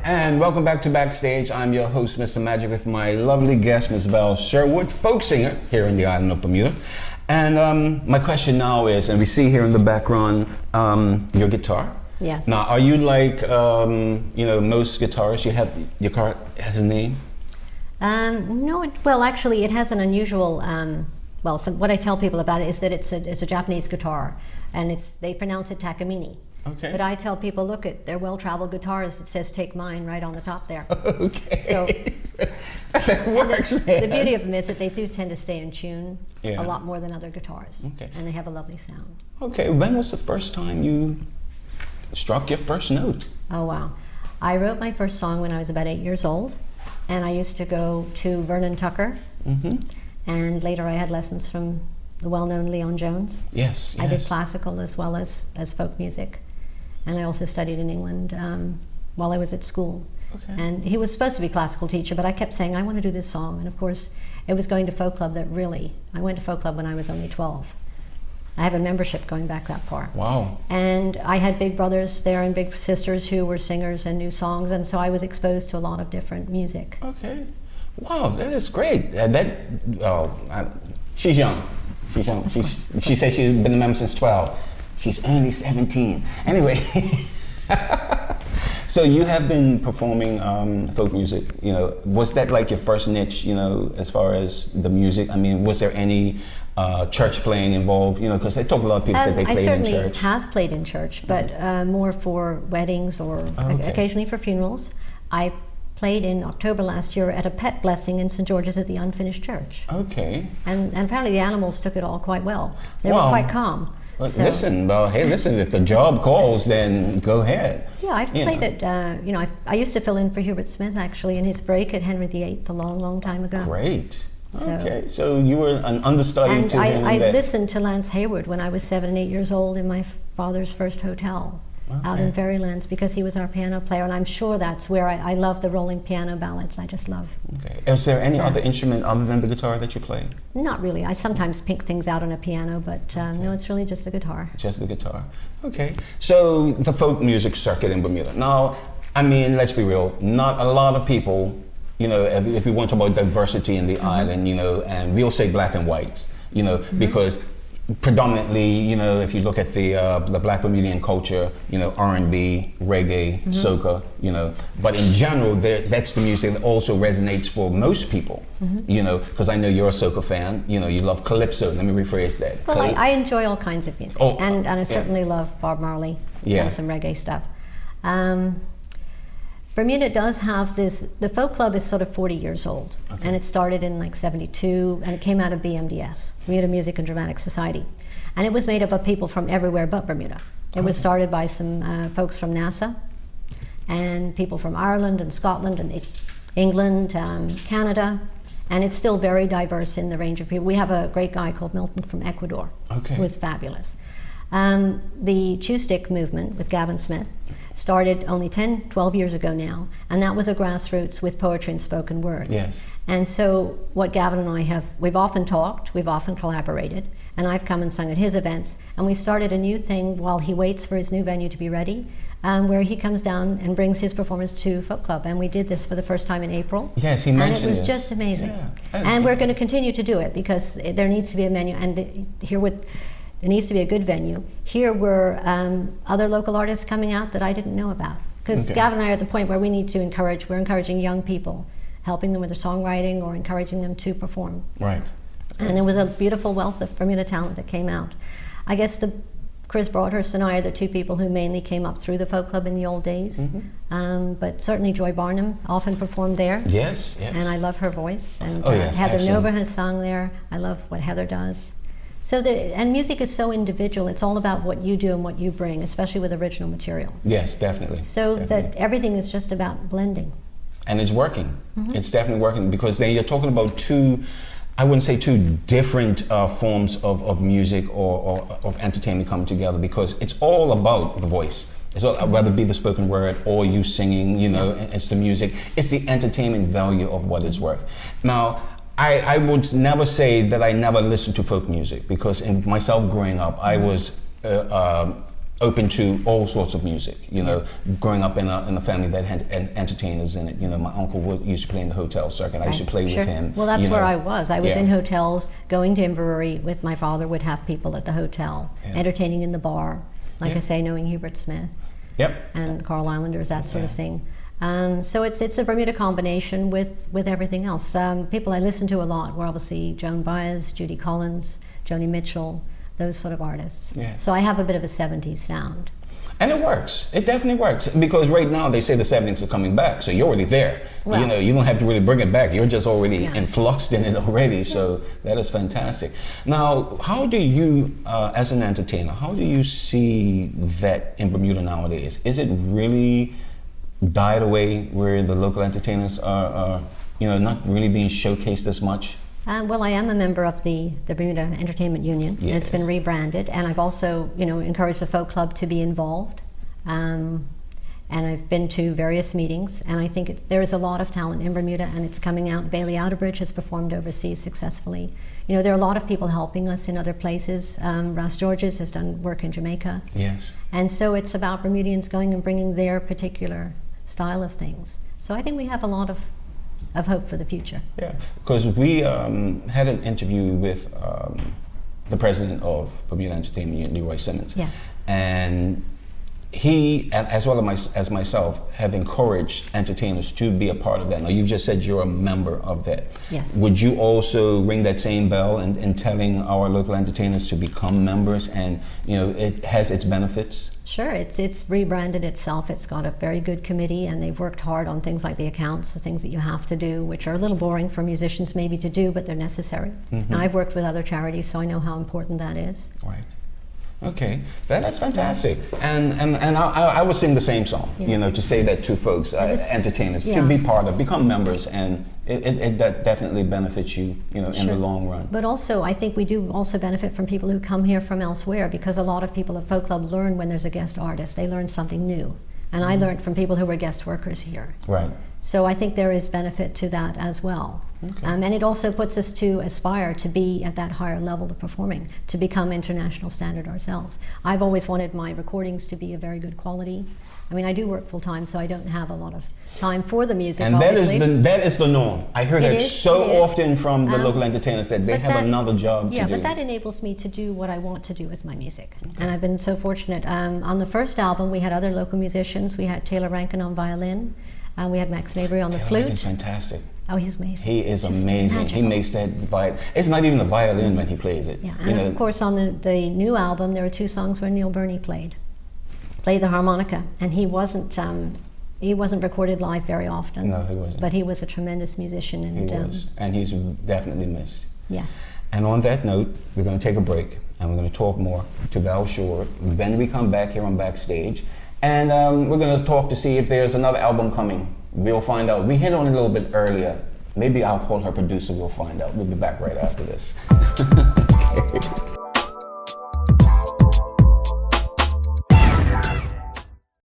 And welcome back to Backstage. I'm your host, Mr. Magic, with my lovely guest, Ms. Val Sherwood, folk singer here in the island of Bermuda. And my question now is, and we see here in the background your guitar. Yes. Now, are you like, most guitarists, you have, your car has a name? No, well, actually, it has an unusual, so what I tell people about it is that it's a Japanese guitar, and they pronounce it takamine. Okay. But I tell people, look, they're well-traveled guitars. It says "Take Mine" right on the top there. Okay. So that works. The beauty of them is that they do tend to stay in tune Yeah. a lot more than other guitars. Okay. And they have a lovely sound. Okay. When was the first time you struck your first note? Oh, wow. I wrote my first song when I was about 8 years old, and I used to go to Vernon Tucker, and later I had lessons from the well-known Leon Jones. Yes. I did classical as well as folk music. And I also studied in England while I was at school. Okay. And he was supposed to be a classical teacher, but I kept saying, I want to do this song. And of course, it was going to folk club I went to folk club when I was only 12. I have a membership going back that far. Wow. And I had big brothers there and big sisters who were singers and knew songs, and so I was exposed to a lot of different music. Okay. Wow, that is great. She's young. She's young. She says she's been a member since 12. She's only 17. Anyway, so you have been performing folk music. Was that like your first niche? As far as the music. I mean, was there any church playing involved? Because I talk a lot of people say they played in church. I certainly have played in church, but more for weddings or occasionally for funerals. I played in October last year at a pet blessing in St. George's at the Unfinished Church. Okay. And apparently the animals took it all quite well. They Wow. were quite calm. Well, So- listen, if the job calls, then go ahead. Yeah, I've played it. I used to fill in for Hubert Smith actually in his break at Henry VIII a long, long time ago. Great. So- Okay, so you were an understudy And to him. I listened to Lance Hayward when I was 7 and 8 years old in my father's first hotel out in Fairylands because he was our piano player, and I'm sure that's where I love the rolling piano ballads. I just love. Okay. Is there any other instrument other than the guitar that you play? Not really. I sometimes pick things out on a piano, but no, it's really just the guitar. Just the guitar. Okay. So the folk music circuit in Bermuda. Now, I mean, let's be real. Not a lot of people, if we want to talk about diversity in the island, and we'll say black and whites, because predominantly, if you look at the Black Bermudian culture, R&B, reggae, soca, but in general, that's the music that also resonates for most people, because I know you're a soca fan, you love calypso. Let me rephrase that. Well, I enjoy all kinds of music, and I certainly love Bob Marley and some reggae stuff. Bermuda does have the folk club is sort of 40 years old, and it started in like 72, and it came out of BMDS, Bermuda Music and Dramatic Society. And it was made up of people from everywhere but Bermuda. It was started by some folks from NASA, and people from Ireland and Scotland and England, Canada, and it's still very diverse in the range of people. We have a great guy called Milton from Ecuador, who is fabulous. The Chew Stick movement with Gavin Smith started only 10, 12 years ago now, and that was a grassroots with poetry and spoken word. Yes. And so what Gavin and I we've often talked, we've often collaborated, and I've come and sung at his events, and we've started a new thing while he waits for his new venue to be ready, where he comes down and brings his performance to Folk Club, and we did this for the first time in April. Yes, he mentioned and it was this. Just amazing. Yeah, and we're going to continue to do it because there needs to be a menu, and there needs to be a good venue. Here were other local artists coming out that I didn't know about. Because Gavin and I are at the point where we're encouraging young people, helping them with their songwriting or encouraging them to perform. Right. And there was a beautiful wealth of Bermuda talent that came out. I guess Chris Broadhurst and I are the two people who mainly came up through the folk club in the old days. But certainly Joy Barnum often performed there. Yes, yes. And I love her voice. And yes, Heather excellent. Nova has sung there. I love what Heather does. So and music is so individual. It's all about what you do and what you bring, especially with original material. Yes, definitely. So that everything is just about blending. And it's working. It's definitely working because then you're talking about I wouldn't say two different forms of music or of entertainment coming together, because it's all about the voice. It's all, whether it be the spoken word or you singing, it's the music. It's the entertainment value of what it's worth. Now, I would never say that I never listened to folk music, because in myself growing up, I was open to all sorts of music. You know, growing up in a family that had entertainers in it. You know, my uncle used to play in the hotel circuit. I used to play with him. Well, that's where I was. I was Yeah. in hotels, going to Inverary with my father, would have people at the hotel, entertaining in the bar, like I say, knowing Hubert Smith. Yep. And Carl Islanders, that sort of thing. So it's a Bermuda combination with everything else. People I listen to a lot were obviously Joan Baez, Judy Collins, Joni Mitchell, those sort of artists. Yeah. So I have a bit of a 70s sound. And it works. It definitely works. Because right now they say the 70s are coming back, so you're already there. Well, you know, you don't have to really bring it back. You're just already influxed in it already, so that is fantastic. Now, how do you, as an entertainer, how do you see that in Bermuda nowadays? Is it really died away where the local entertainers are not really being showcased as much? Well, I am a member of the Bermuda Entertainment Union, and it's been rebranded, and I've also, encouraged the folk club to be involved, and I've been to various meetings, and I think there is a lot of talent in Bermuda, and it's coming out. Bailey Outerbridge has performed overseas successfully. There are a lot of people helping us in other places. Ross Georges has done work in Jamaica. Yes. And so it's about Bermudians going and bringing their particular style of things. So I think we have a lot of hope for the future. Yeah, because we had an interview with the president of Bermuda Entertainment Union, Leroy Simmons. Yes. And he, as well as myself, have encouraged entertainers to be a part of that. Now, you've just said you're a member of that. Yes. Would you also ring that same bell in telling our local entertainers to become members, and it has its benefits? Sure, it's rebranded itself. It's got a very good committee, and they've worked hard on things like the accounts, the things that you have to do, which are a little boring for musicians maybe to do, but they're necessary. And I've worked with other charities, so I know how important that is. Right. Okay, that's fantastic. And I would sing the same song, to say that to folks, entertainers, to be part of, become members, and that definitely benefits you, in the long run. But also, I think we do also benefit from people who come here from elsewhere, because a lot of people at Folk Club learn when there's a guest artist. They learn something new. And I learned from people who were guest workers here. Right. So I think there is benefit to that as well. Okay. And it also puts us to aspire to be at that higher level of performing, to become international standard ourselves. I've always wanted my recordings to be of very good quality. I mean, I do work full time, so I don't have a lot of time for the music, and obviously. that is the norm. I hear that so often from the local entertainers, that they have another job to do. Yeah, but that enables me to do what I want to do with my music. Okay. And I've been so fortunate. On the first album, we had other local musicians. We had Taylor Rankin on violin. We had Max Mabry on the flute. He's fantastic. Oh, he's amazing. He is just amazing. magical. He makes that violin. It's not even the violin when he plays it. Yeah, and of course on the new album, there are 2 songs where Neil Burney played the harmonica, and he wasn't recorded live very often. No, he wasn't. But he was a tremendous musician, and he was, and he's definitely missed. Yes. And on that note, we're going to take a break, and we're going to talk more to Val Sherwood. Then we come back here on Backstage, and we're going to talk to see if there's another album coming. We'll find out. We hit on it a little bit earlier. Maybe I'll call her producer. We'll find out. We'll be back right after this.